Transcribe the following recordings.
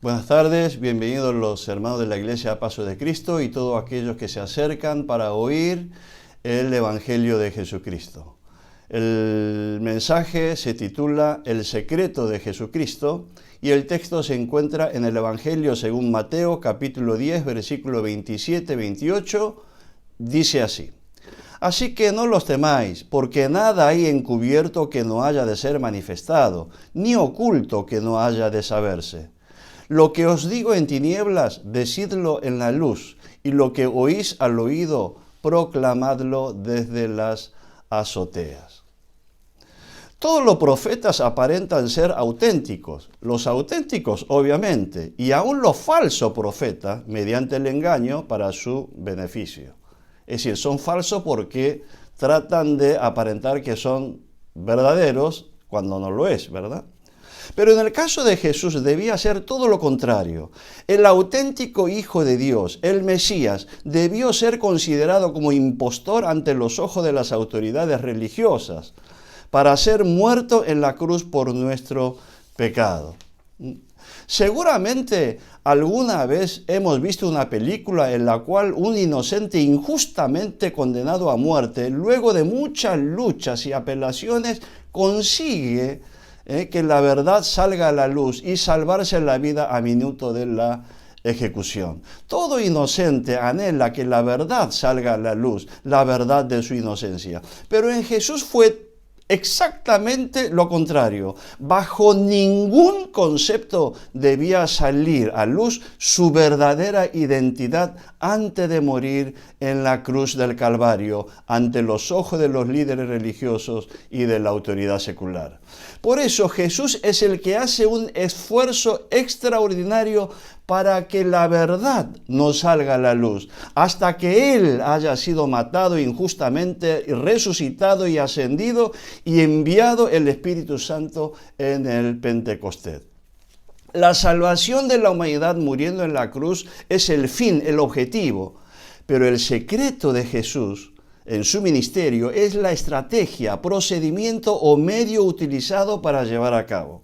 Buenas tardes, bienvenidos los hermanos de la Iglesia Paso de Cristo y todos aquellos que se acercan para oír el Evangelio de Jesucristo. El mensaje se titula El secreto de Jesucristo y el texto se encuentra en el Evangelio según Mateo capítulo 10, versículo 27-28, dice así: Así que no los temáis, porque nada hay encubierto que no haya de ser manifestado, ni oculto que no haya de saberse. Lo que os digo en tinieblas, decidlo en la luz, y lo que oís al oído, proclamadlo desde las azoteas. Todos los profetas aparentan ser auténticos, los auténticos obviamente, y aún los falsos profetas mediante el engaño para su beneficio. Es decir, son falsos porque tratan de aparentar que son verdaderos cuando no lo es, ¿verdad? Pero en el caso de Jesús debía ser todo lo contrario. El auténtico Hijo de Dios, el Mesías, debió ser considerado como impostor ante los ojos de las autoridades religiosas para ser muerto en la cruz por nuestro pecado. Seguramente alguna vez hemos visto una película en la cual un inocente injustamente condenado a muerte, luego de muchas luchas y apelaciones, consigue que la verdad salga a la luz y salvarse la vida a minuto de la ejecución. Todo inocente anhela que la verdad salga a la luz, la verdad de su inocencia. Pero en Jesús fue exactamente lo contrario. Bajo ningún concepto debía salir a luz su verdadera identidad antes de morir en la cruz del Calvario, ante los ojos de los líderes religiosos y de la autoridad secular. Por eso Jesús es el que hace un esfuerzo extraordinario para que la verdad no salga a la luz, hasta que Él haya sido matado injustamente, resucitado y ascendido y enviado el Espíritu Santo en el Pentecostés. La salvación de la humanidad muriendo en la cruz es el fin, el objetivo, pero el secreto de Jesús en su ministerio es la estrategia, procedimiento o medio utilizado para llevar a cabo.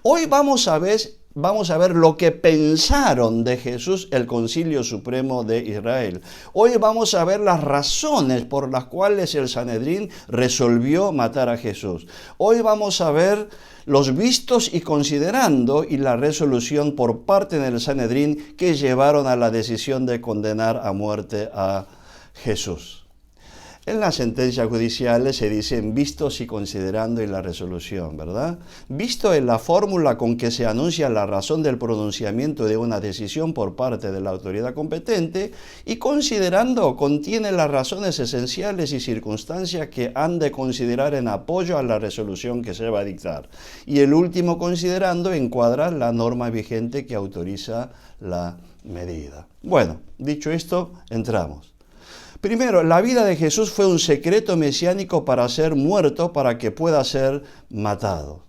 Hoy vamos a ver lo que pensaron de Jesús el Concilio Supremo de Israel. Hoy vamos a ver las razones por las cuales el Sanedrín resolvió matar a Jesús. Hoy vamos a ver los vistos y considerando y la resolución por parte del Sanedrín que llevaron a la decisión de condenar a muerte a Jesús. En las sentencias judiciales se dicen vistos y considerando y la resolución, ¿verdad? Visto es la fórmula con que se anuncia la razón del pronunciamiento de una decisión por parte de la autoridad competente, y considerando contiene las razones esenciales y circunstancias que han de considerar en apoyo a la resolución que se va a dictar. Y el último considerando encuadra la norma vigente que autoriza la medida. Bueno, dicho esto, entramos. Primero, la vida de Jesús fue un secreto mesiánico para ser muerto, para que pueda ser matado.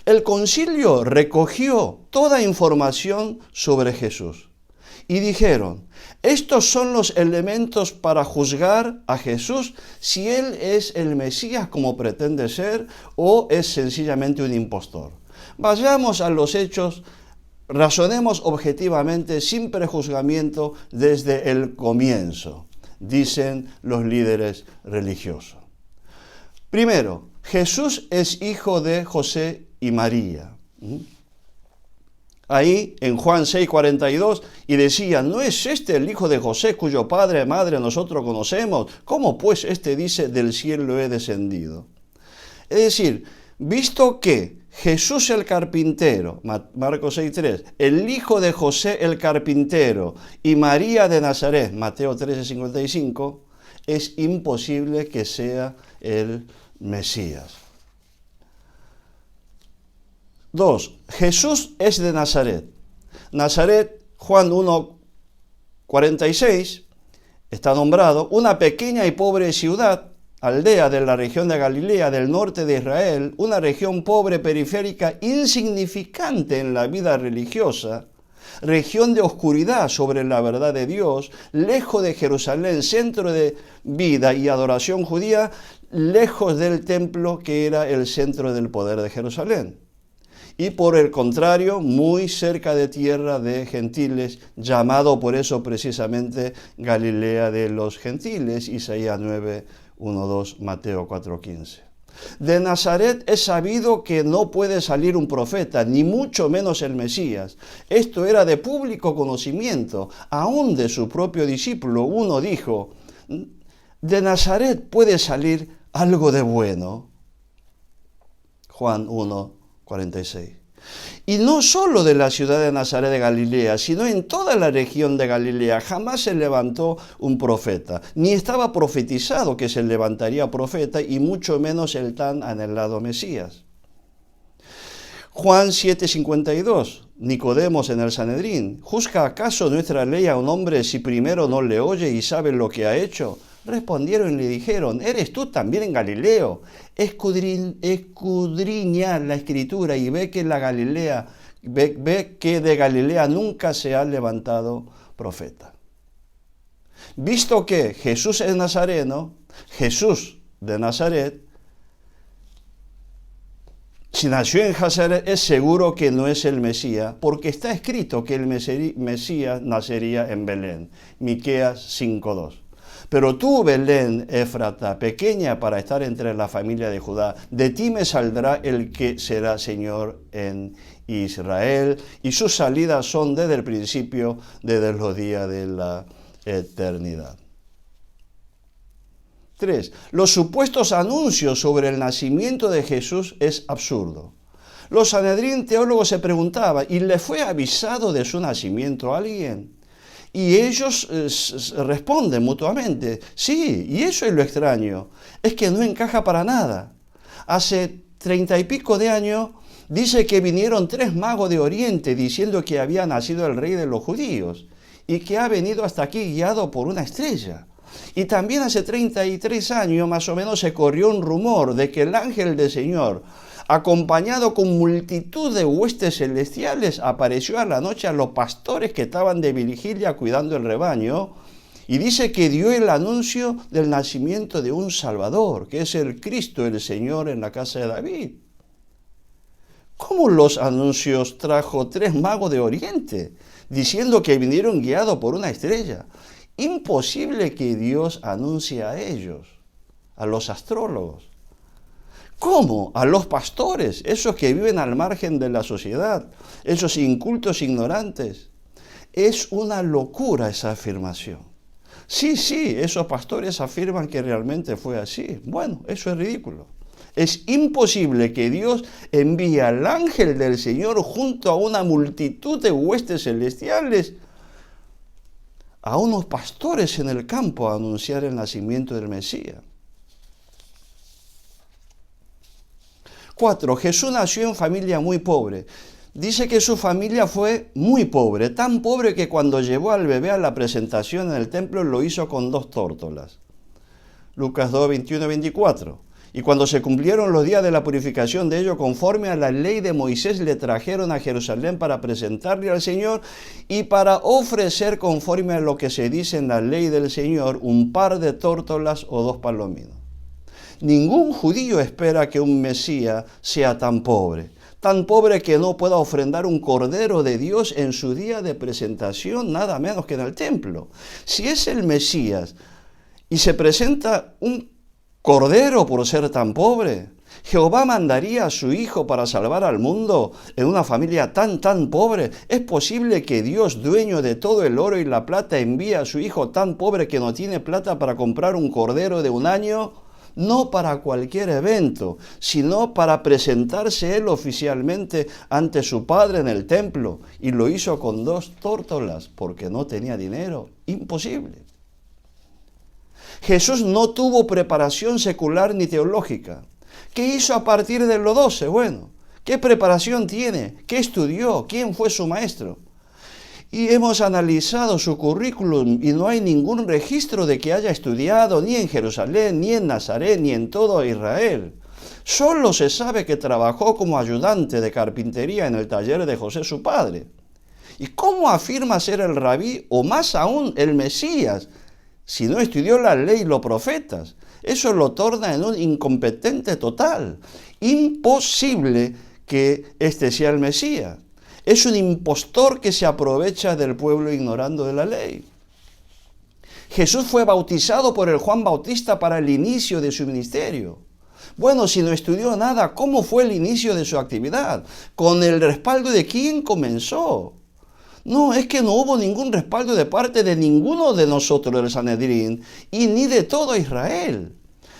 El concilio recogió toda información sobre Jesús y dijeron: estos son los elementos para juzgar a Jesús si Él es el Mesías como pretende ser o es sencillamente un impostor. Vayamos a los hechos. Razonemos objetivamente, sin prejuzgamiento, desde el comienzo, dicen los líderes religiosos. Primero, Jesús es hijo de José y María. Ahí en Juan 6:42, y decían: ¿no es este el hijo de José, cuyo padre y madre nosotros conocemos? ¿Cómo pues este dice: del cielo he descendido? Es decir, visto que Jesús el carpintero, Marcos 6:3, el hijo de José el carpintero y María de Nazaret, Mateo 13:55, es imposible que sea el Mesías. 2. Jesús es de Nazaret. Nazaret, Juan 1:46, está nombrado una pequeña y pobre ciudad, aldea de la región de Galilea, del norte de Israel, una región pobre, periférica, insignificante en la vida religiosa, región de oscuridad sobre la verdad de Dios, lejos de Jerusalén, centro de vida y adoración judía, lejos del templo que era el centro del poder de Jerusalén. y por el contrario, muy cerca de tierra de gentiles, llamado por eso precisamente Galilea de los gentiles, Isaías 9, 1, 2, Mateo 4, 15. De Nazaret es sabido que no puede salir un profeta, ni mucho menos el Mesías. Esto era de público conocimiento, aún de su propio discípulo. Uno dijo, de Nazaret puede salir algo de bueno. Juan 1, 46. Y no solo de la ciudad de Nazaret de Galilea, sino en toda la región de Galilea jamás se levantó un profeta, ni estaba profetizado que se levantaría profeta, y mucho menos el tan anhelado Mesías. Juan 7:52, Nicodemos en el Sanedrín, ¿juzga acaso nuestra ley a un hombre si primero no le oye y sabe lo que ha hecho? Respondieron y le dijeron, ¿eres tú también en Galileo? Escudriña la Escritura y ve que que de Galilea nunca se ha levantado profeta. Visto que Jesús es nazareno, Jesús de Nazaret, si nació en Nazaret es seguro que no es el Mesías, porque está escrito que el Mesías nacería en Belén. Miqueas 5:2. Pero tú, Belén, Éfrata, pequeña para estar entre la familia de Judá, de ti me saldrá el que será Señor en Israel, y sus salidas son desde el principio, desde los días de la eternidad. 3. Los supuestos anuncios sobre el nacimiento de Jesús es absurdo. Los Sanedrín teólogos se preguntaban, ¿y le fue avisado de su nacimiento a alguien? Y ellos responden mutuamente, sí, y eso es lo extraño, es que no encaja para nada. Hace 30 y pico de años dice que vinieron 3 magos de Oriente diciendo que había nacido el rey de los judíos y que ha venido hasta aquí guiado por una estrella. Y también hace 33 años más o menos se corrió un rumor de que el ángel del Señor, acompañado con multitud de huestes celestiales, apareció a la noche a los pastores que estaban de vigilia cuidando el rebaño, y dice que dio el anuncio del nacimiento de un Salvador, que es el Cristo, el Señor en la casa de David. ¿Cómo los anuncios trajo 3 magos de Oriente, diciendo que vinieron guiados por una estrella? Imposible que Dios anuncie a ellos, a los astrólogos. ¿Cómo? A los pastores, esos que viven al margen de la sociedad, esos incultos ignorantes. Es una locura esa afirmación. Sí, esos pastores afirman que realmente fue así. Bueno, eso es ridículo. Es imposible que Dios envíe al ángel del Señor junto a una multitud de huestes celestiales a unos pastores en el campo a anunciar el nacimiento del Mesías. 4. Jesús nació en familia muy pobre. Dice que su familia fue muy pobre, tan pobre que cuando llevó al bebé a la presentación en el templo lo hizo con 2 tórtolas. Lucas 2, 21 y 24. Y cuando se cumplieron los días de la purificación de ellos, conforme a la ley de Moisés, le trajeron a Jerusalén para presentarle al Señor y para ofrecer, conforme a lo que se dice en la ley del Señor, un par de tórtolas o 2 palominos. Ningún judío espera que un Mesías sea tan pobre que no pueda ofrendar un cordero de Dios en su día de presentación, nada menos que en el templo. Si es el Mesías y se presenta un cordero por ser tan pobre, ¿Jehová mandaría a su Hijo para salvar al mundo en una familia tan pobre? ¿Es posible que Dios, dueño de todo el oro y la plata, envíe a su Hijo tan pobre que no tiene plata para comprar un cordero de un año? No para cualquier evento, sino para presentarse él oficialmente ante su Padre en el templo, y lo hizo con 2 tórtolas porque no tenía dinero. Imposible. Jesús no tuvo preparación secular ni teológica. ¿Qué hizo a partir de los 12? Bueno, ¿qué preparación tiene? ¿Qué estudió? ¿Quién fue su maestro? Y hemos analizado su currículum y no hay ningún registro de que haya estudiado ni en Jerusalén, ni en Nazaret, ni en todo Israel. Solo se sabe que trabajó como ayudante de carpintería en el taller de José su padre. ¿Y cómo afirma ser el rabí o más aún el Mesías si no estudió la ley y los profetas? Eso lo torna en un incompetente total. Imposible que este sea el Mesías. Es un impostor que se aprovecha del pueblo ignorando de la ley. Jesús fue bautizado por el Juan Bautista para el inicio de su ministerio. Bueno, si no estudió nada, ¿cómo fue el inicio de su actividad? ¿Con el respaldo de quién comenzó? No, es que no hubo ningún respaldo de parte de ninguno de nosotros del Sanedrín y ni de todo Israel.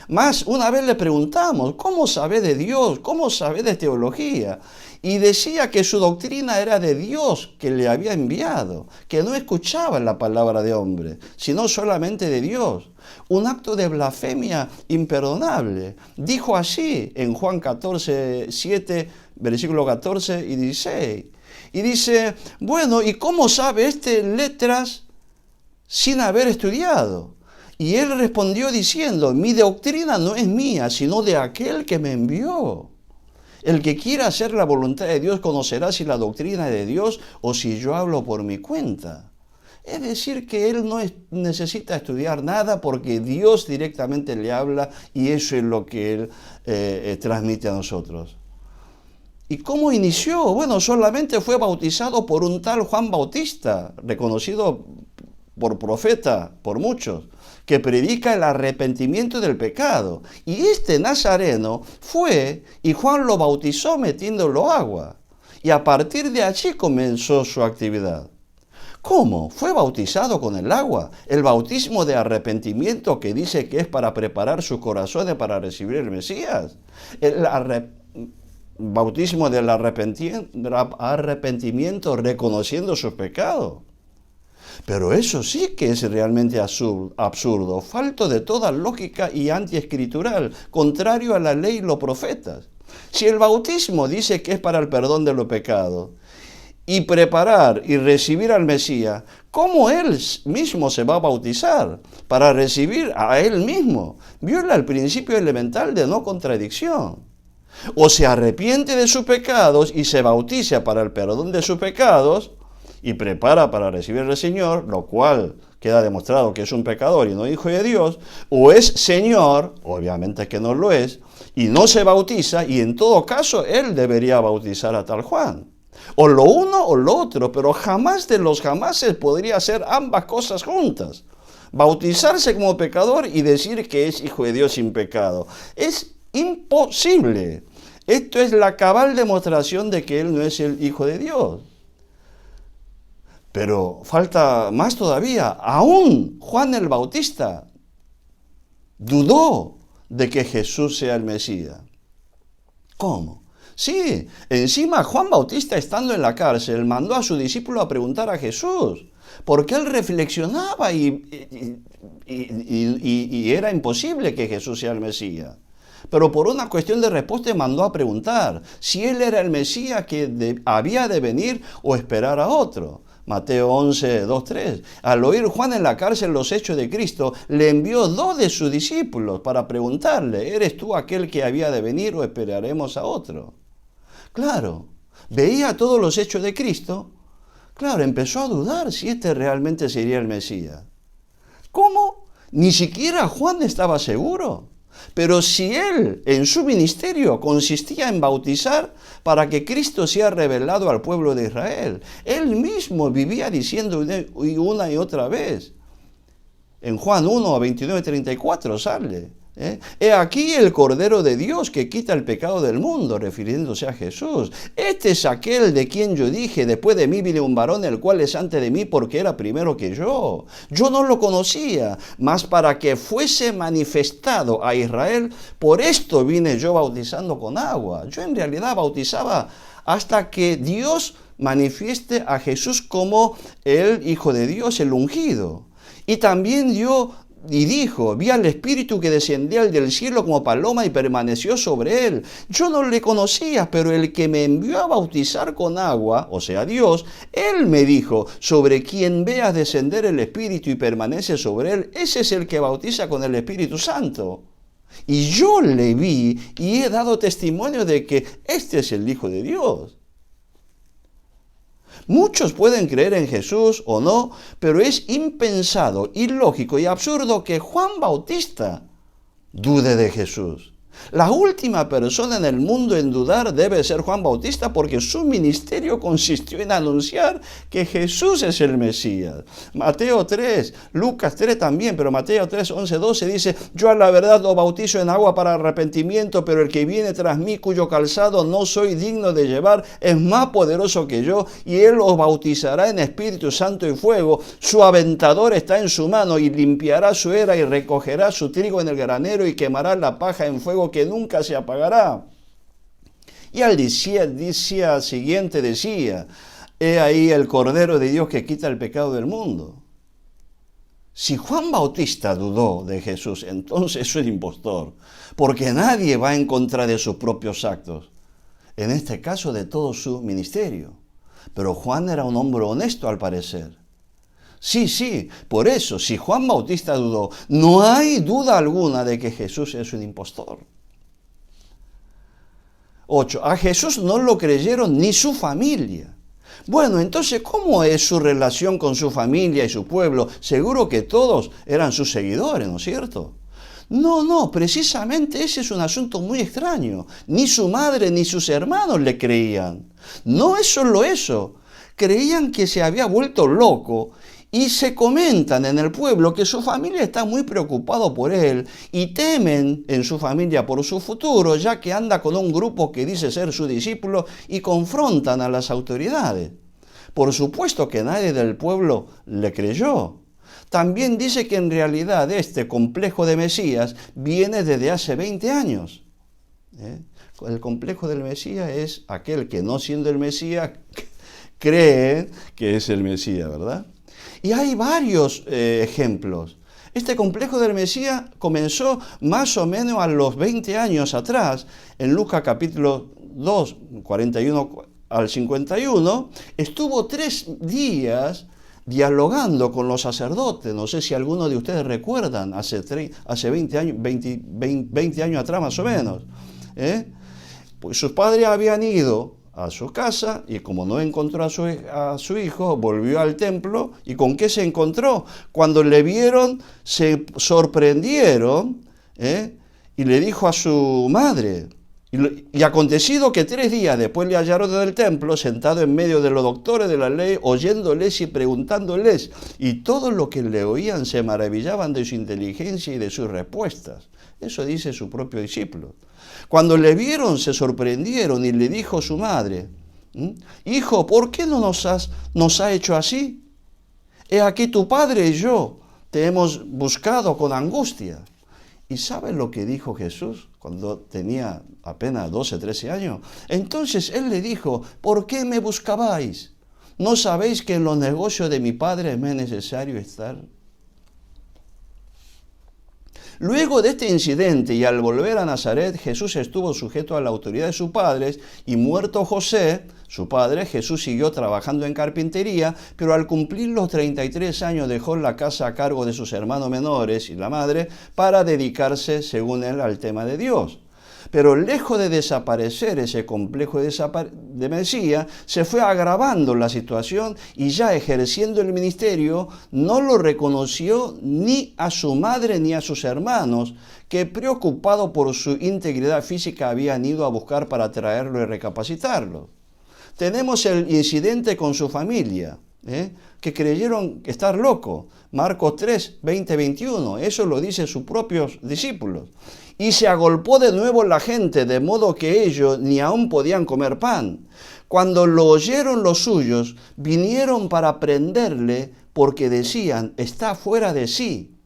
Más, una vez le preguntamos, ¿cómo sabe de Dios? ¿Cómo sabe de teología? Y decía que su doctrina era de Dios que le había enviado, que no escuchaba la palabra de hombre, sino solamente de Dios. Un acto de blasfemia imperdonable. Dijo así en Juan 14, 7, versículo 14 y 16. Y dice, bueno, ¿y cómo sabe letras sin haber estudiado? Y él respondió diciendo, mi doctrina no es mía, sino de aquel que me envió. El que quiera hacer la voluntad de Dios conocerá si la doctrina es de Dios o si yo hablo por mi cuenta. Es decir, que él no necesita estudiar nada porque Dios directamente le habla y eso es lo que él transmite a nosotros. ¿Y cómo inició? Bueno, solamente fue bautizado por un tal Juan Bautista, reconocido por profeta, por muchos, que predica el arrepentimiento del pecado. Y este nazareno fue y Juan lo bautizó metiéndolo agua. Y a partir de allí comenzó su actividad. ¿Cómo? Fue bautizado con el agua. El bautismo de arrepentimiento que dice que es para preparar sus corazones para recibir el Mesías. El bautismo del arrepentimiento reconociendo sus pecados. Pero eso sí que es realmente absurdo, falto de toda lógica y antiescritural, contrario a la ley y los profetas. Si el bautismo dice que es para el perdón de los pecados y preparar y recibir al Mesías, ¿cómo él mismo se va a bautizar? Para recibir a él mismo. Viola el principio elemental de no contradicción. O se arrepiente de sus pecados y se bautiza para el perdón de sus pecados, y prepara para recibir al Señor, lo cual queda demostrado que es un pecador y no hijo de Dios, o es Señor, obviamente que no lo es, y no se bautiza, y en todo caso él debería bautizar a tal Juan. O lo uno o lo otro, pero jamás de los jamases podría hacer ambas cosas juntas. Bautizarse como pecador y decir que es hijo de Dios sin pecado. Es imposible. Esto es la cabal demostración de que él no es el hijo de Dios. Pero falta más todavía. Aún Juan el Bautista dudó de que Jesús sea el Mesías. ¿Cómo? Sí, encima Juan Bautista, estando en la cárcel, mandó a su discípulo a preguntar a Jesús, porque él reflexionaba y era imposible que Jesús sea el Mesías. Pero por una cuestión de respuesta mandó a preguntar si él era el Mesías que había de venir o esperar a otro. Mateo 11, 2, 3. Al oír Juan en la cárcel los hechos de Cristo, le envió 2 de sus discípulos para preguntarle, ¿eres tú aquel que había de venir o esperaremos a otro? Claro, veía todos los hechos de Cristo. Claro, empezó a dudar si este realmente sería el Mesías. ¿Cómo? Ni siquiera Juan estaba seguro. Pero si él, en su ministerio, consistía en bautizar para que Cristo sea revelado al pueblo de Israel, él mismo vivía diciendo una y otra vez. En Juan 1, 29, 34 sale. He aquí el Cordero de Dios que quita el pecado del mundo, refiriéndose a Jesús. Este es aquel de quien yo dije, después de mí viene un varón el cual es antes de mí porque era primero que yo. Yo no lo conocía, mas para que fuese manifestado a Israel, por esto vine yo bautizando con agua. Yo en realidad bautizaba hasta que Dios manifieste a Jesús como el Hijo de Dios, el ungido. Y también dijo, vi al Espíritu que descendía del cielo como paloma y permaneció sobre él. Yo no le conocía, pero el que me envió a bautizar con agua, o sea Dios, él me dijo, sobre quien veas descender el Espíritu y permanece sobre él, ese es el que bautiza con el Espíritu Santo. Y yo le vi y he dado testimonio de que este es el Hijo de Dios. Muchos pueden creer en Jesús o no, pero es impensado, ilógico y absurdo que Juan Bautista dude de Jesús. La última persona en el mundo en dudar debe ser Juan Bautista, porque su ministerio consistió en anunciar que Jesús es el Mesías. Mateo 3, Lucas 3 también, pero Mateo 3, 11, 12 dice: yo a la verdad os bautizo en agua para arrepentimiento, pero el que viene tras mí, cuyo calzado no soy digno de llevar, es más poderoso que yo, y él os bautizará en Espíritu Santo y fuego. Su aventador está en su mano, y limpiará su era y recogerá su trigo en el granero y quemará la paja en fuego que nunca se apagará. Y al día siguiente decía: he ahí el Cordero de Dios que quita el pecado del mundo. Si Juan Bautista dudó de Jesús, entonces es un impostor, porque nadie va en contra de sus propios actos, en este caso de todo su ministerio. Pero Juan era un hombre honesto al parecer. Sí, por eso, si Juan Bautista dudó, no hay duda alguna de que Jesús es un impostor. 8. A Jesús no lo creyeron ni su familia. Bueno, entonces, ¿cómo es su relación con su familia y su pueblo? Seguro que todos eran sus seguidores, ¿no es cierto? No, precisamente ese es un asunto muy extraño. Ni su madre ni sus hermanos le creían. No es solo eso. Creían que se había vuelto loco. Y se comentan en el pueblo que su familia está muy preocupado por él y temen en su familia por su futuro, ya que anda con un grupo que dice ser su discípulo y confrontan a las autoridades. Por supuesto que nadie del pueblo le creyó. También dice que en realidad este complejo de Mesías viene desde hace 20 años. El complejo del Mesías es aquel que, no siendo el Mesías, cree que es el Mesías, ¿verdad? Y hay varios ejemplos. Este complejo del Mesías comenzó más o menos a los 20 años atrás. En Lucas capítulo 2, 41 al 51, estuvo 3 días dialogando con los sacerdotes. No sé si algunos de ustedes recuerdan, hace 20 años atrás más o menos. Pues sus padres habían ido a su casa y como no encontró a su hijo, volvió al templo. ¿Y con qué se encontró? Cuando le vieron, se sorprendieron, y le dijo a su madre. Y acontecido que 3 días después le hallaron en el templo, sentado en medio de los doctores de la ley, oyéndoles y preguntándoles. Y todos los que le oían se maravillaban de su inteligencia y de sus respuestas. Eso dice su propio discípulo. Cuando le vieron se sorprendieron y le dijo su madre: hijo, ¿por qué no nos ha hecho así? He aquí tu padre y yo te hemos buscado con angustia. ¿Y saben lo que dijo Jesús cuando tenía apenas 12, 13 años? Entonces él le dijo: ¿por qué me buscabais? ¿No sabéis que en los negocios de mi padre me es necesario estar? Luego de este incidente y al volver a Nazaret, Jesús estuvo sujeto a la autoridad de sus padres, y muerto José, su padre, Jesús siguió trabajando en carpintería, pero al cumplir los 33 años dejó la casa a cargo de sus hermanos menores y la madre para dedicarse, según él, al tema de Dios. Pero lejos de desaparecer ese complejo de Mesías, se fue agravando la situación y ya ejerciendo el ministerio no lo reconoció ni a su madre ni a sus hermanos, que preocupados por su integridad física habían ido a buscar para traerlo y recapacitarlo. Tenemos el incidente con su familia, que creyeron estar loco. Marcos 3, 20, 21, eso lo dicen sus propios discípulos. Y se agolpó de nuevo la gente, de modo que ellos ni aún podían comer pan. Cuando lo oyeron los suyos, vinieron para prenderle, porque decían: está fuera de sí.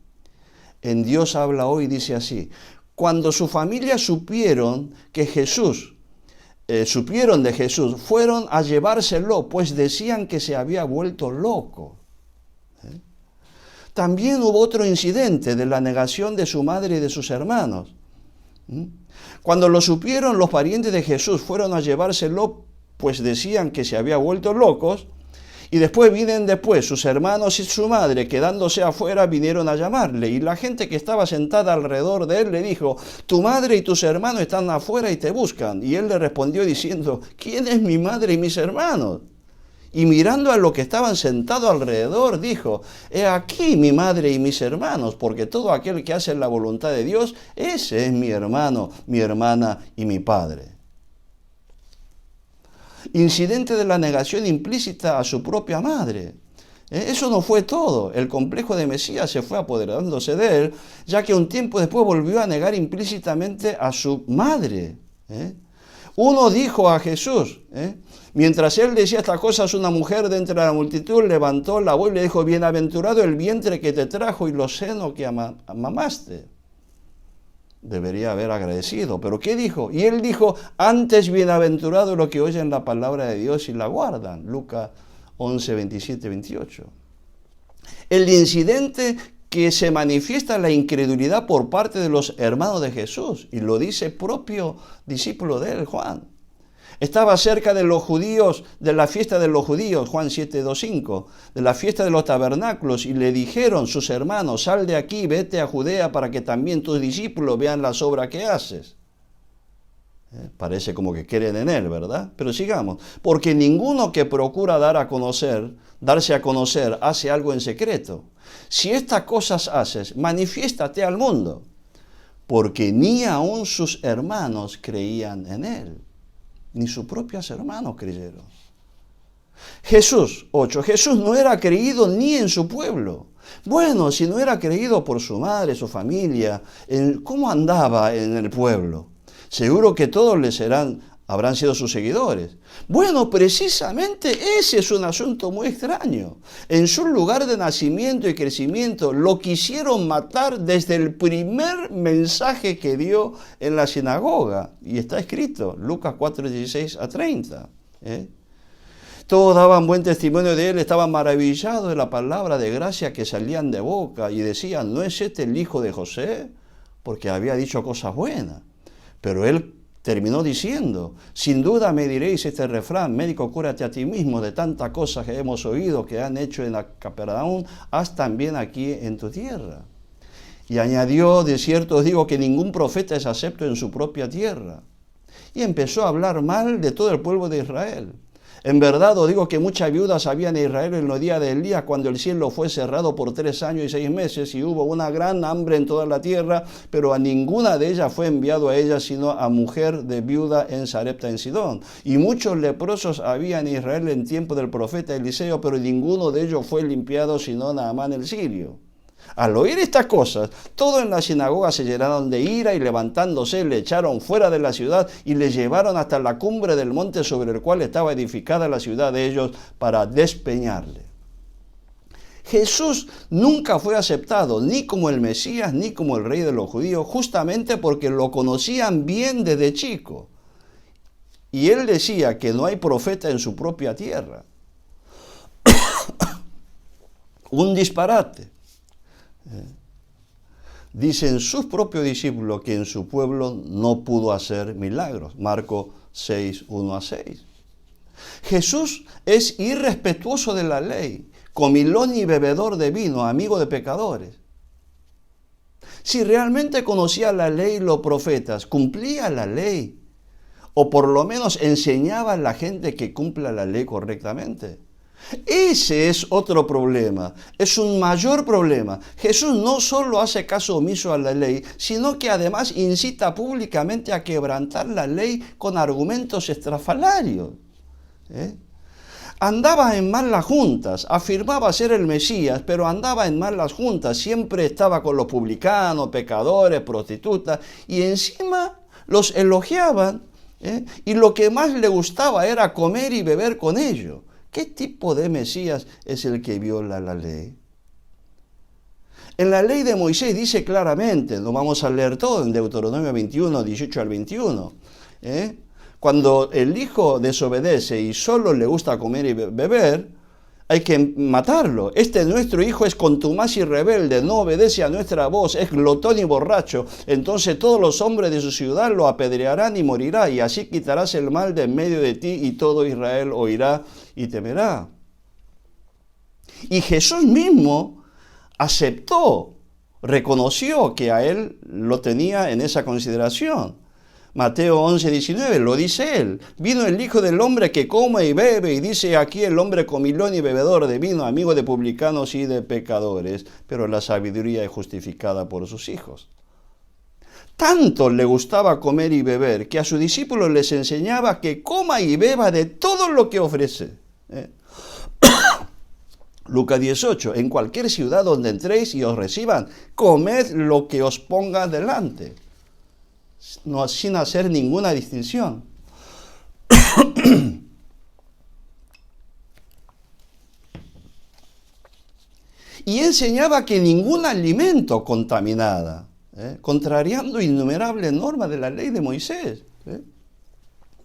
En Dios habla hoy, dice así: cuando su familia supieron de Jesús, fueron a llevárselo, pues decían que se había vuelto loco. También hubo otro incidente de la negación de su madre y de sus hermanos. Cuando lo supieron, los parientes de Jesús fueron a llevárselo, pues decían que se había vuelto locos. Y después sus hermanos y su madre, quedándose afuera, vinieron a llamarle. Y la gente que estaba sentada alrededor de él le dijo: tu madre y tus hermanos están afuera y te buscan. Y él le respondió diciendo: ¿quién es mi madre y mis hermanos? Y mirando a los que estaban sentados alrededor, dijo: he aquí mi madre y mis hermanos, porque todo aquel que hace la voluntad de Dios, ese es mi hermano, mi hermana y mi padre. Incidente de la negación implícita a su propia madre. Eso no fue todo. El complejo de Mesías se fue apoderándose de él, ya que un tiempo después volvió a negar implícitamente a su madre. Uno dijo a Jesús, mientras él decía estas cosas, una mujer de entre la multitud levantó la voz y le dijo: bienaventurado el vientre que te trajo y los senos que mamaste. Debería haber agradecido, pero ¿qué dijo? Y él dijo: antes bienaventurado los que oyen la palabra de Dios y la guardan. Lucas 11, 27, 28. El incidente que se manifiesta la incredulidad por parte de los hermanos de Jesús, y lo dice propio discípulo de él, Juan. Estaba cerca de los judíos, de la fiesta de los judíos, Juan 7, 2, 5, de la fiesta de los tabernáculos, y le dijeron sus hermanos: sal de aquí, vete a Judea para que también tus discípulos vean las obras que haces. Parece como que creen en él, ¿verdad? Pero sigamos. Porque ninguno que procura darse a conocer, hace algo en secreto. Si estas cosas haces, manifiéstate al mundo. Porque ni aun sus hermanos creían en él. Ni sus propios hermanos creyeron. Jesús, 8. Jesús no era creído ni en su pueblo. Bueno, si no era creído por su madre, su familia, ¿cómo andaba en el pueblo? Seguro que todos habrán sido sus seguidores. Bueno, precisamente ese es un asunto muy extraño. En su lugar de nacimiento y crecimiento lo quisieron matar desde el primer mensaje que dio en la sinagoga. Y está escrito, Lucas 4, 16 a 30. Todos daban buen testimonio de él, estaban maravillados de la palabra de gracia que salían de boca y decían: ¿no es este el hijo de José? Porque había dicho cosas buenas. Pero él terminó diciendo: sin duda me diréis este refrán: médico, cúrate a ti mismo, de tantas cosas que hemos oído que han hecho en la Capernaum, haz también aquí en tu tierra. Y añadió: de cierto os digo que ningún profeta es acepto en su propia tierra. Y empezó a hablar mal de todo el pueblo de Israel. En verdad os digo que muchas viudas había en Israel en los días de Elías, cuando el cielo fue cerrado por 3 años y 6 meses, y hubo una gran hambre en toda la tierra, pero a ninguna de ellas fue enviado a ella, sino a mujer de viuda en Sarepta en Sidón. Y muchos leprosos había en Israel en tiempo del profeta Eliseo, pero ninguno de ellos fue limpiado, sino Naamán el sirio. Al oír estas cosas, todos en la sinagoga se llenaron de ira y levantándose le echaron fuera de la ciudad y le llevaron hasta la cumbre del monte sobre el cual estaba edificada la ciudad de ellos para despeñarle. Jesús nunca fue aceptado ni como el Mesías ni como el rey de los judíos, justamente porque lo conocían bien desde chico. Y él decía que no hay profeta en su propia tierra. Un disparate. Dicen sus propios discípulos que en su pueblo no pudo hacer milagros. Marcos 6, 1 a 6. Jesús es irrespetuoso de la ley, comilón y bebedor de vino, amigo de pecadores. Si realmente conocía la ley y los profetas, cumplía la ley, o por lo menos enseñaba a la gente que cumpla la ley correctamente. Ese es otro problema, es un mayor problema. Jesús no solo hace caso omiso a la ley, sino que además incita públicamente a quebrantar la ley con argumentos estrafalarios. Andaba en malas juntas, afirmaba ser el Mesías, pero andaba en malas juntas, siempre estaba con los publicanos, pecadores, prostitutas, y encima los elogiaban, y lo que más le gustaba era comer y beber con ellos. ¿Qué tipo de Mesías es el que viola la ley? En la ley de Moisés dice claramente, lo vamos a leer todo en Deuteronomio 21, 18 al 21, cuando el hijo desobedece y solo le gusta comer y beber, hay que matarlo. Nuestro hijo es contumaz y rebelde, no obedece a nuestra voz, es glotón y borracho. Entonces todos los hombres de su ciudad lo apedrearán y morirá, y así quitarás el mal de en medio de ti, y todo Israel oirá y temerá. Y Jesús mismo aceptó, reconoció que a él lo tenía en esa consideración. Mateo 11:19, lo dice él. Vino el Hijo del Hombre que come y bebe, y dice aquí el hombre comilón y bebedor de vino, amigo de publicanos y de pecadores, pero la sabiduría es justificada por sus hijos. Tanto le gustaba comer y beber que a sus discípulos les enseñaba que coma y beba de todo lo que ofrece. Lucas 18, en cualquier ciudad donde entréis y os reciban, comed lo que os ponga delante, no, sin hacer ninguna distinción. Y enseñaba que ningún alimento contaminaba, contrariando innumerables normas de la ley de Moisés.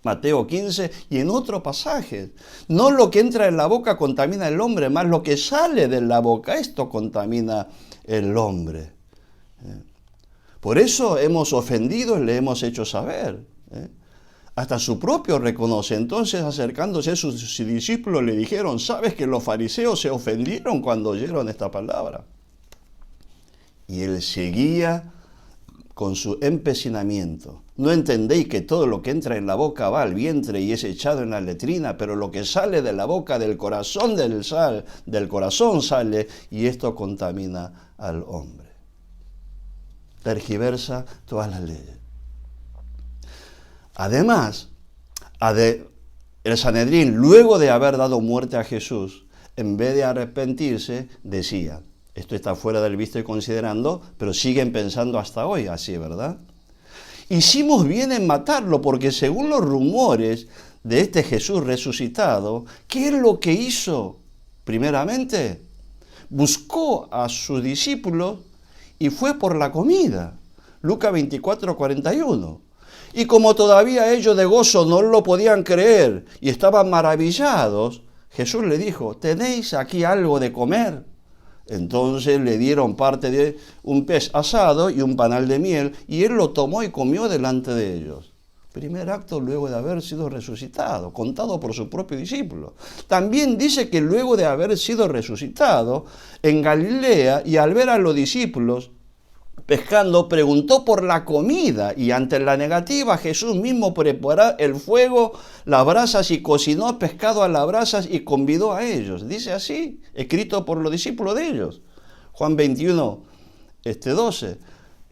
Mateo 15 y en otro pasaje. No lo que entra en la boca contamina al hombre, más lo que sale de la boca, esto contamina el hombre. Por eso hemos ofendido y le hemos hecho saber. Hasta su propio reconoce. Entonces, acercándose a sus discípulos, le dijeron, ¿sabes que los fariseos se ofendieron cuando oyeron esta palabra? Y él seguía con su empecinamiento. ¿No entendéis que todo lo que entra en la boca va al vientre y es echado en la letrina, pero lo que sale de la boca del corazón del corazón sale, y esto contamina al hombre? Tergiversa todas las leyes. Además, el Sanedrín, luego de haber dado muerte a Jesús, en vez de arrepentirse, decía, esto está fuera del visto y considerando, pero siguen pensando hasta hoy así, ¿verdad? Hicimos bien en matarlo, porque según los rumores de este Jesús resucitado, ¿qué es lo que hizo? Primeramente, buscó a sus discípulos y fue por la comida. Lucas 24:41. Y como todavía ellos de gozo no lo podían creer y estaban maravillados, Jesús le dijo, ¿tenéis aquí algo de comer? Entonces le dieron parte de un pez asado y un panal de miel, y él lo tomó y comió delante de ellos. Primer acto luego de haber sido resucitado, contado por su propio discípulo. También dice que luego de haber sido resucitado, en Galilea, y al ver a los discípulos pescando, preguntó por la comida, y ante la negativa Jesús mismo preparó el fuego, las brasas, y cocinó pescado a las brasas y convidó a ellos. Dice así, escrito por los discípulos de ellos. Juan 21, 12,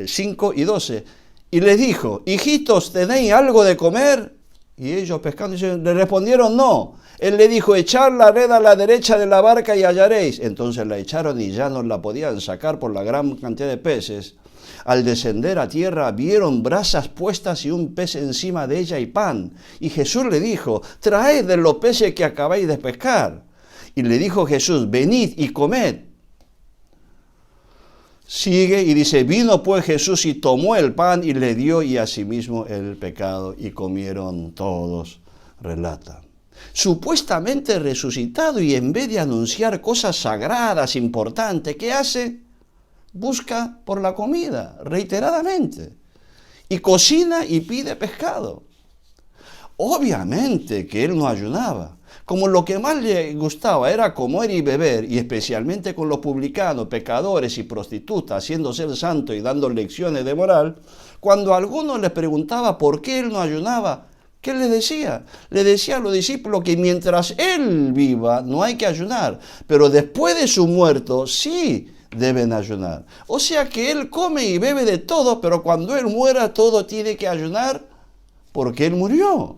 5 y 12. Y les dijo, hijitos, ¿tenéis algo de comer? Y ellos pescando le respondieron no. Él le dijo, echad la red a la derecha de la barca y hallaréis. Entonces la echaron y ya no la podían sacar por la gran cantidad de peces. Al descender a tierra vieron brasas puestas y un pez encima de ella y pan. Y Jesús le dijo, traed de los peces que acabáis de pescar. Y le dijo Jesús, venid y comed. Sigue y dice, vino pues Jesús y tomó el pan y le dio, y asimismo el pecado, y comieron todos, relata. Supuestamente resucitado, y en vez de anunciar cosas sagradas, importantes, ¿qué hace? Busca por la comida, reiteradamente, y cocina y pide pescado. Obviamente que él no ayunaba. Como lo que más le gustaba era comer y beber, y especialmente con los publicanos, pecadores y prostitutas, haciéndose el santo y dando lecciones de moral, cuando alguno les preguntaba por qué él no ayunaba, ¿qué les decía? Le decía a los discípulos que mientras él viva no hay que ayunar, pero después de su muerto sí deben ayunar. O sea que él come y bebe de todo, pero cuando él muera todo tiene que ayunar porque él murió.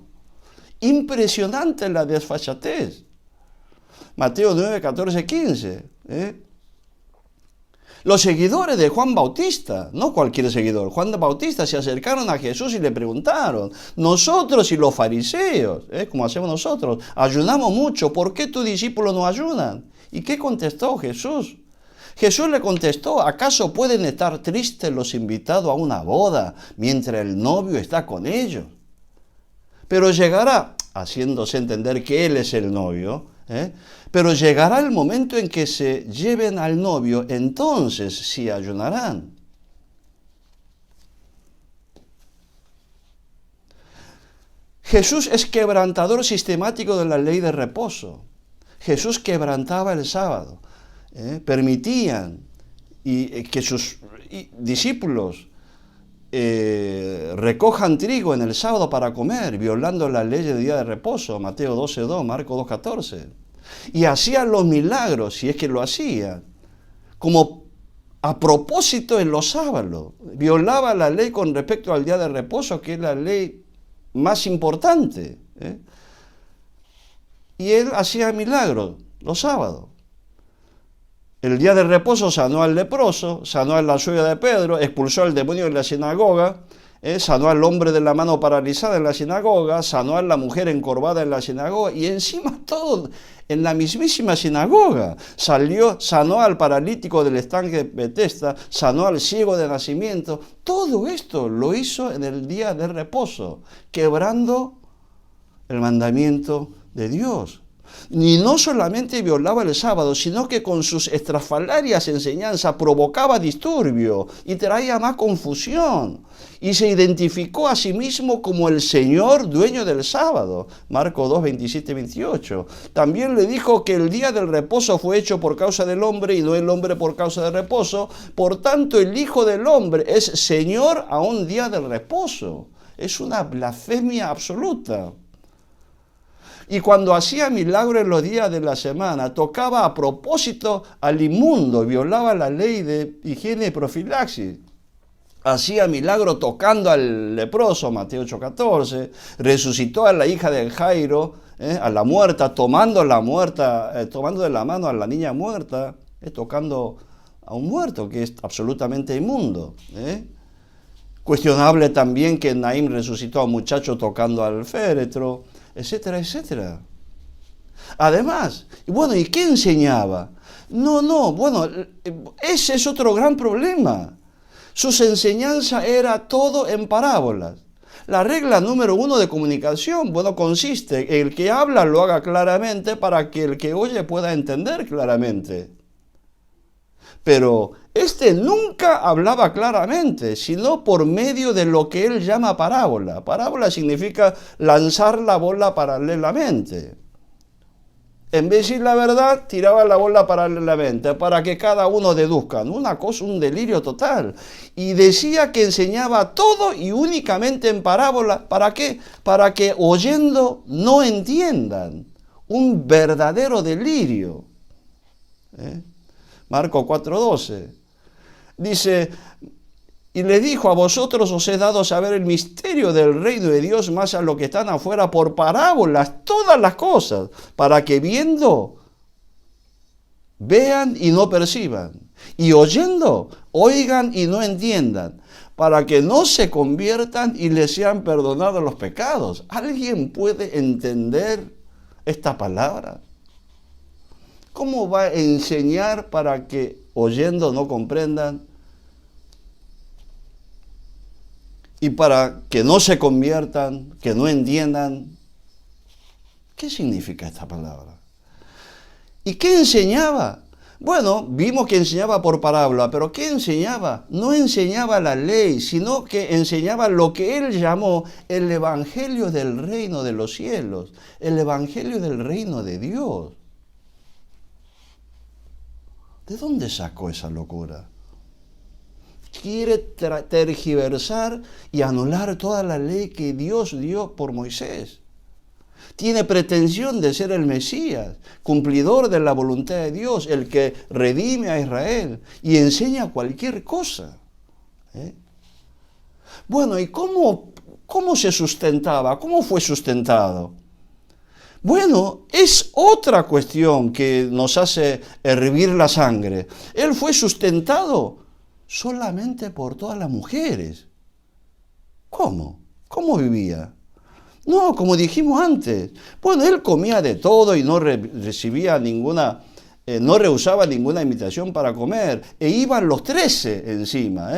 Impresionante la desfachatez. Mateo 9, 14, 15. Los seguidores de Juan Bautista, no cualquier seguidor, Juan Bautista, se acercaron a Jesús y le preguntaron, nosotros y los fariseos, como hacemos nosotros, ayunamos mucho, ¿por qué tus discípulos no ayunan? ¿Y qué contestó Jesús? Jesús le contestó, ¿acaso pueden estar tristes los invitados a una boda mientras el novio está con ellos? Pero llegará, haciéndose entender que él es el novio, pero llegará el momento en que se lleven al novio, entonces sí ayunarán. Jesús es quebrantador sistemático de la ley de reposo. Jesús quebrantaba el sábado. Permitían que sus discípulos recojan trigo en el sábado para comer, violando las leyes del día de reposo, Mateo 12:2, Marcos 2:14. Y hacían los milagros, si es que lo hacían, como a propósito en los sábados. Violaba la ley con respecto al día de reposo, que es la ley más importante. Y él hacía milagros los sábados. El día de reposo sanó al leproso, sanó a la suegra de Pedro, expulsó al demonio en la sinagoga, sanó al hombre de la mano paralizada en la sinagoga, sanó a la mujer encorvada en la sinagoga, y encima todo en la mismísima sinagoga. Sanó al paralítico del estanque de Betesda, sanó al ciego de nacimiento. Todo esto lo hizo en el día de reposo, quebrando el mandamiento de Dios. Y no solamente violaba el sábado, sino que con sus estrafalarias enseñanzas provocaba disturbio y traía más confusión. Y se identificó a sí mismo como el Señor dueño del sábado. Marcos 2, 27 y 28. También le dijo que el día del reposo fue hecho por causa del hombre y no el hombre por causa del reposo. Por tanto, el Hijo del Hombre es Señor a un día del reposo. Es una blasfemia absoluta. Y cuando hacía milagros en los días de la semana, tocaba a propósito al inmundo, violaba la ley de higiene y profilaxis. Hacía milagros tocando al leproso, Mateo 8:14, resucitó a la hija de Jairo, a la muerta, tomando de la mano a la niña muerta, tocando a un muerto que es absolutamente inmundo. Cuestionable también que Naín resucitó a un muchacho tocando al féretro, etcétera, etcétera. Además, ¿y qué enseñaba? Ese es otro gran problema. Sus enseñanzas era todo en parábolas. La regla número 1 de comunicación, consiste en el que habla lo haga claramente para que el que oye pueda entender claramente. Pero nunca hablaba claramente, sino por medio de lo que él llama parábola. Parábola significa lanzar la bola paralelamente. En vez de decir la verdad, tiraba la bola paralelamente para que cada uno deduzca. Una cosa, un delirio total. Y decía que enseñaba todo y únicamente en parábola. ¿Para qué? Para que oyendo no entiendan. Un verdadero delirio. Marcos 4:12. Dice, y le dijo, a vosotros os he dado saber el misterio del reino de Dios, más a los que están afuera por parábolas, todas las cosas, para que viendo, vean y no perciban, y oyendo, oigan y no entiendan, para que no se conviertan y les sean perdonados los pecados. ¿Alguien puede entender esta palabra? ¿Cómo va a enseñar para que oyendo no comprendan? Y para que no se conviertan, que no entiendan. ¿Qué significa esta palabra? ¿Y qué enseñaba? Vimos que enseñaba por parábola, pero ¿qué enseñaba? No enseñaba la ley, sino que enseñaba lo que él llamó el evangelio del reino de los cielos, el evangelio del reino de Dios. ¿De dónde sacó esa locura? Quiere tergiversar y anular toda la ley que Dios dio por Moisés. Tiene pretensión de ser el Mesías, cumplidor de la voluntad de Dios, el que redime a Israel y enseña cualquier cosa. ¿Y cómo se sustentaba? ¿Cómo fue sustentado? Es otra cuestión que nos hace hervir la sangre. Él fue sustentado solamente por todas las mujeres. ¿Cómo? ¿Cómo vivía? No, como dijimos antes. Él comía de todo y no recibía no rehusaba ninguna invitación para comer. E iban los 13 encima,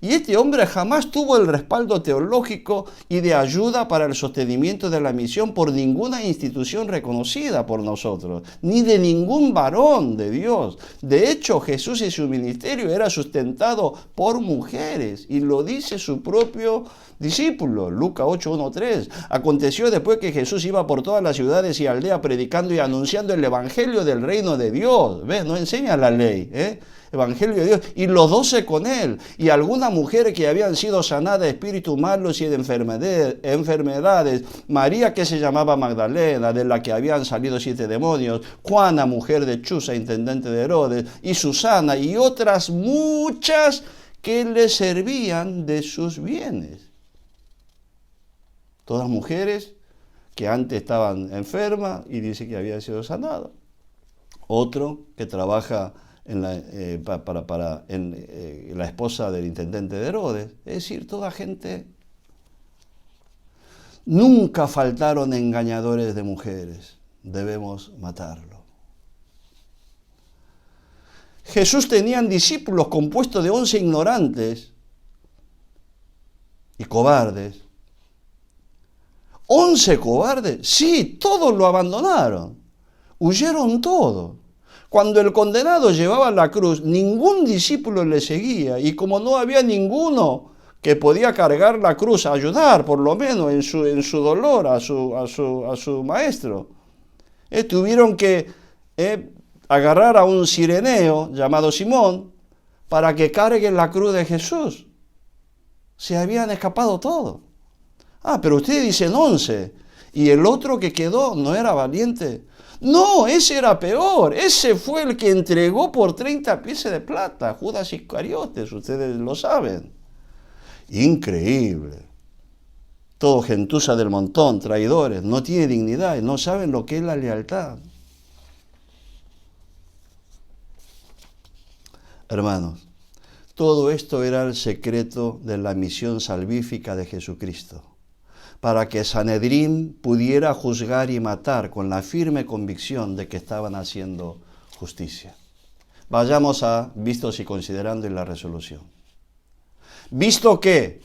Y este hombre jamás tuvo el respaldo teológico y de ayuda para el sostenimiento de la misión por ninguna institución reconocida por nosotros, ni de ningún varón de Dios. De hecho, Jesús y su ministerio era sustentado por mujeres, y lo dice su propio discípulo, Lucas 8:1-3. Aconteció después que Jesús iba por todas las ciudades y aldeas predicando y anunciando el evangelio del reino de Dios Dios, ¿ves? No enseña la ley, Evangelio de Dios, y los 12 con él, y algunas mujeres que habían sido sanadas de espíritus malos y de enfermedades, María que se llamaba Magdalena, de la que habían salido 7 demonios, Juana, mujer de Chuza, intendente de Herodes, y Susana, y otras muchas que le servían de sus bienes. Todas mujeres que antes estaban enfermas y dice que habían sido sanadas. Otro que trabaja en la esposa del intendente de Herodes. Es decir, toda gente. Nunca faltaron engañadores de mujeres. Debemos matarlo. Jesús tenía discípulos compuestos de 11 ignorantes y cobardes. 11 cobardes, sí, todos lo abandonaron. Huyeron todos. Cuando el condenado llevaba la cruz, ningún discípulo le seguía, y como no había ninguno que podía cargar la cruz, ayudar por lo menos en su dolor a su maestro, tuvieron que agarrar a un cireneo llamado Simón para que cargue la cruz de Jesús. Se habían escapado todos. Pero ustedes dicen 11, y el otro que quedó no era valiente. No, ese era peor, ese fue el que entregó por 30 piezas de plata, Judas Iscariotes, ustedes lo saben. Increíble. Todo gentuza del montón, traidores, no tiene dignidad, no saben lo que es la lealtad. Hermanos, todo esto era el secreto de la misión salvífica de Jesucristo, para que Sanedrín pudiera juzgar y matar con la firme convicción de que estaban haciendo justicia. Vayamos a vistos y considerando en la resolución. Visto que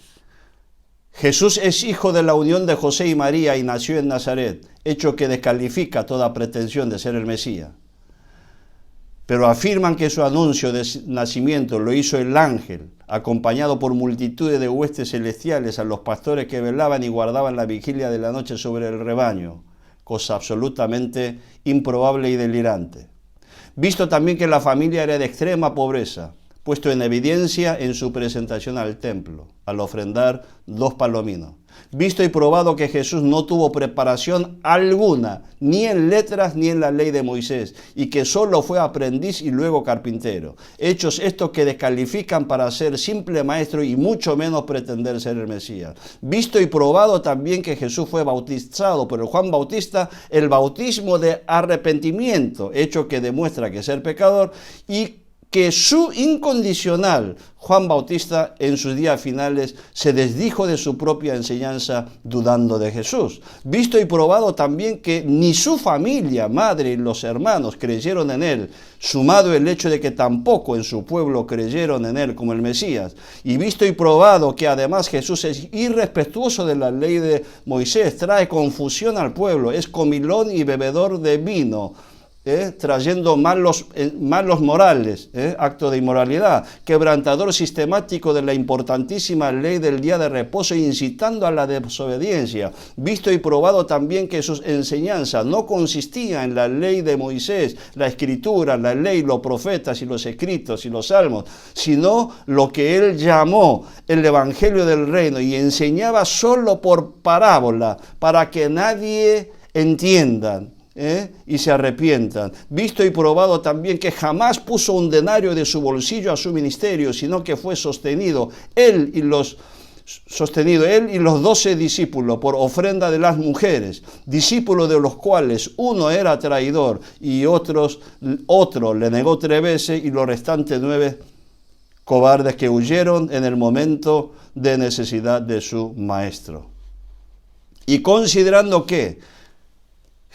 Jesús es hijo de la unión de José y María y nació en Nazaret, hecho que descalifica toda pretensión de ser el Mesías, pero afirman que su anuncio de nacimiento lo hizo el ángel, acompañado por multitudes de huestes celestiales a los pastores que velaban y guardaban la vigilia de la noche sobre el rebaño, cosa absolutamente improbable y delirante. Visto también que la familia era de extrema pobreza, puesto en evidencia en su presentación al templo, al ofrendar 2 palominos. Visto y probado que Jesús no tuvo preparación alguna, ni en letras ni en la ley de Moisés, y que solo fue aprendiz y luego carpintero. Hechos estos que descalifican para ser simple maestro y mucho menos pretender ser el Mesías. Visto y probado también que Jesús fue bautizado por el Juan Bautista, el bautismo de arrepentimiento, hecho que demuestra que ser pecador, y que su incondicional Juan Bautista en sus días finales se desdijo de su propia enseñanza dudando de Jesús. Visto y probado también que ni su familia, madre y los hermanos creyeron en él, sumado el hecho de que tampoco en su pueblo creyeron en él como el Mesías. Y visto y probado que además Jesús es irrespetuoso de la ley de Moisés, trae confusión al pueblo, es comilón y bebedor de vino, trayendo malos morales, acto de inmoralidad, quebrantador sistemático de la importantísima ley del día de reposo, incitando a la desobediencia. Visto y probado también que sus enseñanzas no consistían en la ley de Moisés, la escritura, la ley, los profetas y los escritos y los salmos, sino lo que él llamó el evangelio del reino, y enseñaba solo por parábola para que nadie entienda y se arrepientan. Visto y probado también que jamás puso un denario de su bolsillo a su ministerio, sino que fue sostenido él y los 12 discípulos por ofrenda de las mujeres, discípulos de los cuales uno era traidor y otro le negó 3 veces, y los restantes 9 cobardes que huyeron en el momento de necesidad de su maestro. Y considerando que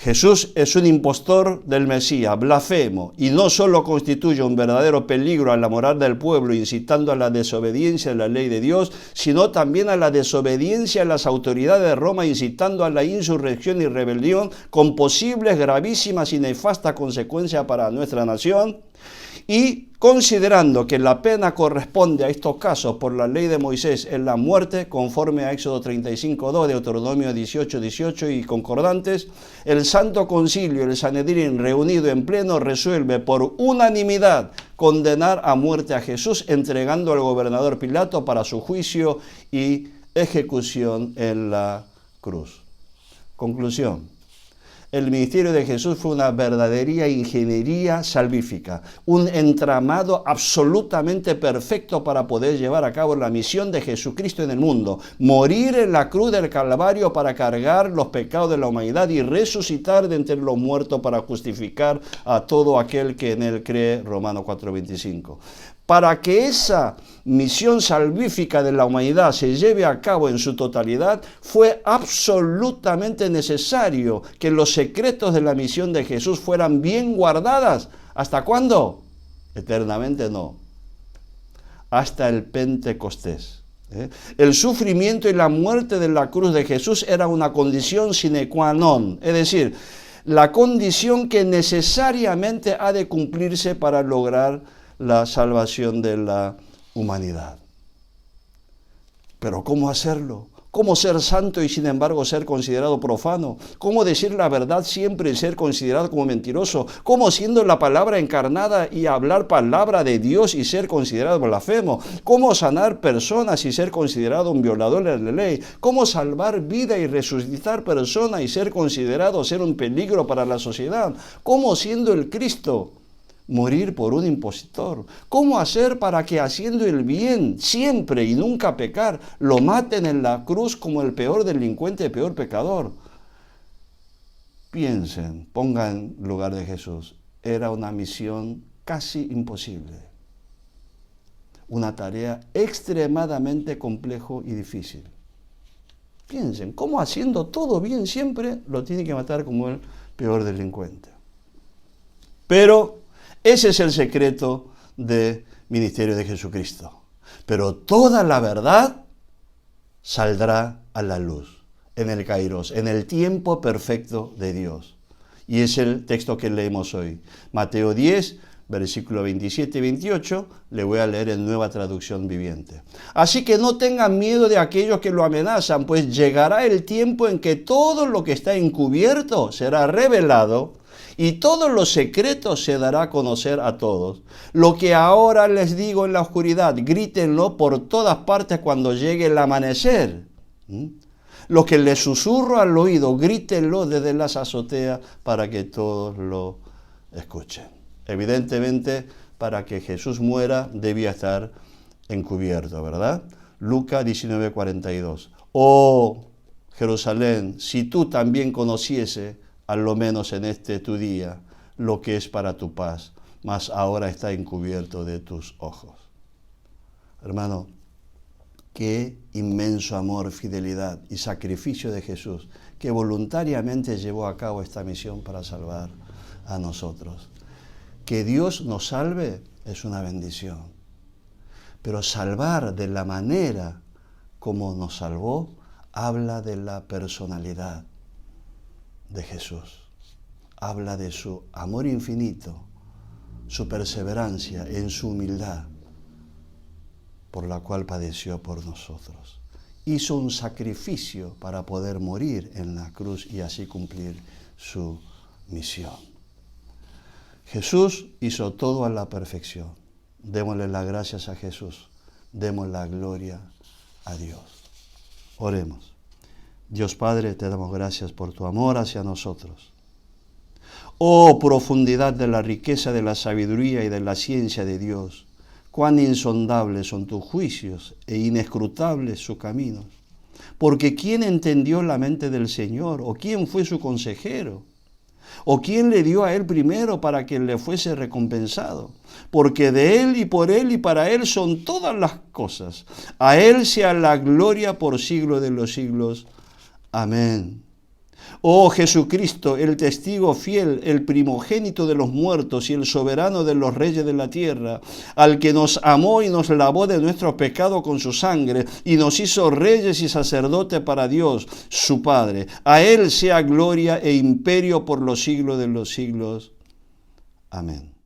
Jesús es un impostor del Mesías, blasfemo, y no solo constituye un verdadero peligro a la moral del pueblo, incitando a la desobediencia a la ley de Dios, sino también a la desobediencia a las autoridades de Roma, incitando a la insurrección y rebelión, con posibles gravísimas y nefastas consecuencias para nuestra nación. Y considerando que la pena corresponde a estos casos por la ley de Moisés en la muerte, conforme a Éxodo 35:2, Deuteronomio 18:18 y concordantes, el Santo Concilio, el Sanedrín reunido en pleno, resuelve por unanimidad condenar a muerte a Jesús, entregando al gobernador Pilato para su juicio y ejecución en la cruz. Conclusión. El ministerio de Jesús fue una verdadera ingeniería salvífica, un entramado absolutamente perfecto para poder llevar a cabo la misión de Jesucristo en el mundo, morir en la cruz del Calvario para cargar los pecados de la humanidad y resucitar de entre los muertos para justificar a todo aquel que en él cree, Romanos 4:25. Para que esa misión salvífica de la humanidad se lleve a cabo en su totalidad, fue absolutamente necesario que los secretos de la misión de Jesús fueran bien guardadas. ¿Hasta cuándo? Eternamente no. Hasta el Pentecostés. El sufrimiento y la muerte de la cruz de Jesús era una condición sine qua non, es decir, la condición que necesariamente ha de cumplirse para lograr la salvación de la humanidad. Pero ¿cómo hacerlo? ¿Cómo ser santo y sin embargo ser considerado profano? ¿Cómo decir la verdad siempre y ser considerado como mentiroso? ¿Cómo siendo la palabra encarnada y hablar palabra de Dios y ser considerado blasfemo? ¿Cómo sanar personas y ser considerado un violador de la ley? ¿Cómo salvar vida y resucitar personas y ser considerado ser un peligro para la sociedad? ¿Cómo siendo el Cristo morir por un impostor? ¿Cómo hacer para que haciendo el bien siempre y nunca pecar, lo maten en la cruz como el peor delincuente, el peor pecador? Piensen, pongan en lugar de Jesús. Era una misión casi imposible. Una tarea extremadamente compleja y difícil. Piensen, ¿cómo haciendo todo bien siempre lo tiene que matar como el peor delincuente? Pero ese es el secreto del ministerio de Jesucristo. Pero toda la verdad saldrá a la luz en el Kairos, en el tiempo perfecto de Dios. Y es el texto que leemos hoy. Mateo 10, versículo 27 y 28, le voy a leer en Nueva Traducción Viviente. Así que no tengan miedo de aquellos que lo amenazan, pues llegará el tiempo en que todo lo que está encubierto será revelado, y todos los secretos se dará a conocer a todos. Lo que ahora les digo en la oscuridad, grítenlo por todas partes cuando llegue el amanecer. Lo que les susurro al oído, grítenlo desde las azoteas para que todos lo escuchen. Evidentemente, para que Jesús muera, debía estar encubierto, ¿verdad? Lucas 19:42. Oh, Jerusalén, si tú también conociese, a lo menos en este tu día, lo que es para tu paz, mas ahora está encubierto de tus ojos. Hermano, qué inmenso amor, fidelidad y sacrificio de Jesús, que voluntariamente llevó a cabo esta misión para salvar a nosotros. Que Dios nos salve es una bendición, pero salvar de la manera como nos salvó, habla de la personalidad de Jesús. Habla de su amor infinito, su perseverancia en su humildad, por la cual padeció por nosotros. Hizo un sacrificio para poder morir en la cruz y así cumplir su misión. Jesús hizo todo a la perfección. Démosle las gracias a Jesús. Demos la gloria a Dios. Oremos. Dios Padre, te damos gracias por tu amor hacia nosotros. Oh, profundidad de la riqueza de la sabiduría y de la ciencia de Dios. Cuán insondables son tus juicios e inescrutables sus caminos. Porque ¿quién entendió la mente del Señor? ¿O quién fue su consejero? ¿O quién le dio a él primero para que le fuese recompensado? Porque de él y por él y para él son todas las cosas. A él sea la gloria por siglo de los siglos. Amén. Oh Jesucristo, el testigo fiel, el primogénito de los muertos y el soberano de los reyes de la tierra, al que nos amó y nos lavó de nuestros pecados con su sangre y nos hizo reyes y sacerdotes para Dios, su Padre. A él sea gloria e imperio por los siglos de los siglos. Amén.